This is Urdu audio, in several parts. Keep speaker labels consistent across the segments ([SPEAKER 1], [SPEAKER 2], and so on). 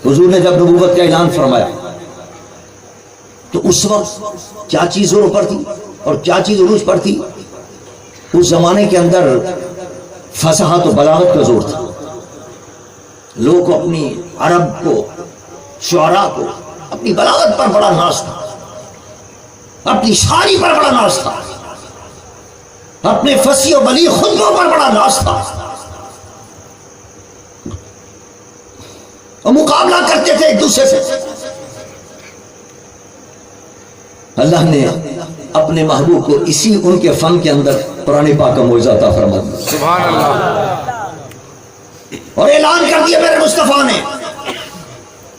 [SPEAKER 1] حضور نے جب نبوت کا اعلان فرمایا تو اس وقت کیا چیز زور پر تھی اور کیا چیز عروج پر تھی؟ اس زمانے کے اندر فصاحت و بلاغت کا زور تھا. لوگوں کو اپنی عرب کو، شعراء کو اپنی بلاغت پر بڑا ناز تھا، اپنی شاعری پر بڑا ناز تھا، اپنے فصیح و بلیغ خطبوں پر بڑا ناز تھا، اور مقابلہ کرتے تھے ایک دوسرے سے. اللہ نے اپنے محبوب کو اسی ان کے فن کے اندر قرآن پاک کا معجزہ عطا فرما دیا.
[SPEAKER 2] سبحان اللہ.
[SPEAKER 1] اور اعلان کر دیا میرے مصطفیٰ نے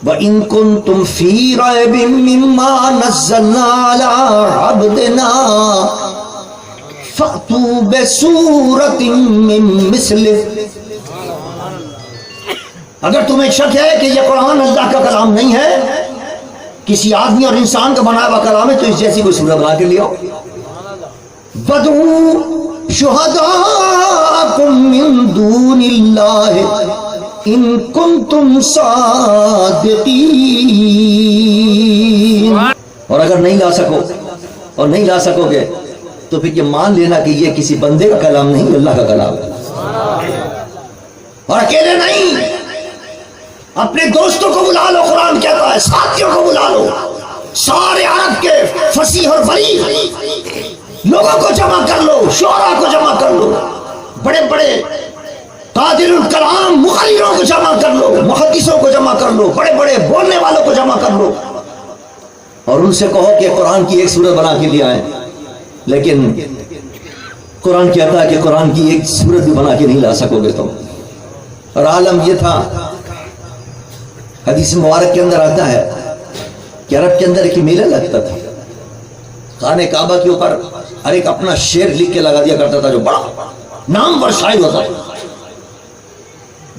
[SPEAKER 1] وَإِن كُنتُمْ فِي رَيْبٍ مِّمَّا نَزَّلْنَا عَلَىٰ عَبْدِنَا فَأْتُوا بِسُورَةٍ مِّن مِّثْلِهِ. اگر تمہیں شک ہے کہ یہ قرآن اللہ کا کلام نہیں ہے، کسی آدمی اور انسان کا بنایا ہوا کلام ہے، تو اس جیسی کوئی سورہ بنا کے لے آؤ. وَادْعُوا شُهَدَاءَكُم مِّن دُونِ اللَّهِ إِن كُنتُمْ صَادِقِينَ. اور اگر نہیں لا سکو اور نہیں لا سکو گے تو پھر یہ مان لینا کہ یہ کسی بندے کا کلام نہیں، اللہ کا کلام ہے. اور اکیلے نہیں، اپنے دوستوں کو بلا لو، قرآن کہتا ہے ساتھیوں کو بلا لو، سارے عرب کے فصیح اور بلیغ لوگوں کو جمع کر لو، شعراء کو جمع کر لو، بڑے بڑے قادر الکلام مخرروں کو جمع کر لو، محدثوں کو جمع کر لو، بڑے بڑے بولنے والوں کو جمع کر لو، اور ان سے کہو کہ قرآن کی ایک سورت بنا کے لے آئیں. لیکن قرآن کہتا ہے کہ قرآن کی ایک سورت بھی بنا کے نہیں لا سکو گے تم. اور عالم یہ تھا، حدیث مبارک کے اندر آتا ہے کہ عرب کے اندر ایک میلہ لگتا تھا، خانہ کعبہ کے اوپر ہر ایک اپنا شعر لکھ کے لگا دیا کرتا تھا جو بڑا نامور شاعر ہوتا تھا.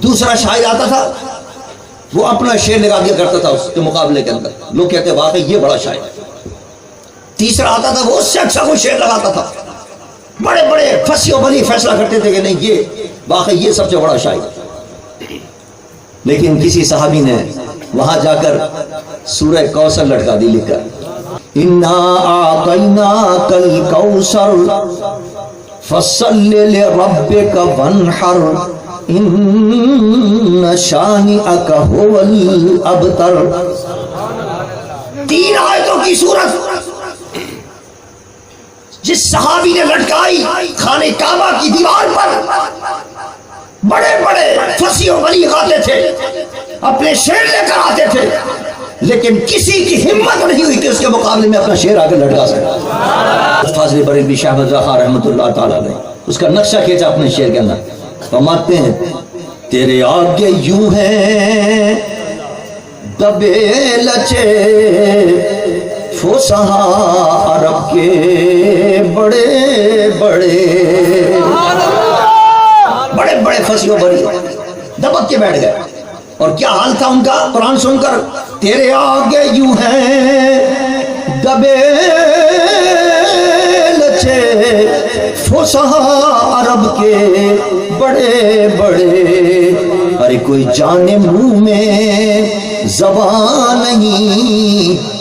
[SPEAKER 1] دوسرا شاعر آتا تھا، وہ اپنا شعر لگا دیا کرتا تھا اس کے مقابلے کے اندر، لوگ کہتے واقعی یہ بڑا شاعر ہے. تیسرا آتا تھا، وہ اس سے اچھا کوئی شعر لگاتا تھا. بڑے بڑے فصیح و بلیغ فیصلہ کرتے تھے کہ نہیں یہ واقعی یہ سب سے بڑا شاعر ہے. لیکن کسی صحابی نے وہاں جا کر سورہ کوثر لٹکا دی لکھ کر اِنَّا أَعْطَيْنَاكَ الْكَوْثَرَ فَصَلِّ لِرَبِّكَ وَانْحَرْ إِنَّ شَانِئَكَ هُوَ الْأَبْتَرُ. 3 آیتوں کی سورت جس صحابی نے لٹکائی خانہ کعبہ کی دیوار پر. بڑے بڑے فصیح و بلیغ آتے تھے، اپنے شعر لے کر آتے تھے، لیکن کسی کی ہمت نہیں ہوئی کہ اس کے مقابلے میں اپنا شعر آگے لٹکا سکے. فاضل بریلوی شاہ احمد رضا خان رحمۃ اللہ تعالیٰ نے اس کا نقشہ کھینچا اپنے شعر کے اندر. فرماتے ہیں تیرے آگے یوں ہیں دبے لچے فصحا عرب کے بڑے بڑے فصیح و بلیغ دبک کے بیٹھ گئے. اور کیا حال تھا ان کا قرآن سن کر؟ تیرے آگے یوں ہیں دبے لچے فصحا عرب کے بڑے. ارے کوئی جانے منہ میں زبان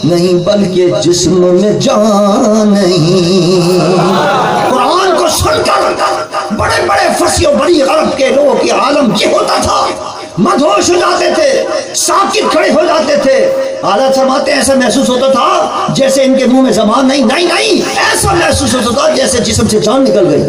[SPEAKER 1] نہیں بلکہ جسم میں جان نہیں. قرآن کو سن کر بڑے بڑے فصیح و بلیغ عرب کے لوگوں کی عالم یہ ہوتا تھا، مدہوش ہو جاتے تھے، ساکت کھڑے ہو جاتے تھے. حالت فرماتے ایسا محسوس ہوتا تھا جیسے ان کے منہ میں زبان نہیں، ایسا محسوس ہوتا تھا جیسے جسم سے جان نکل گئی.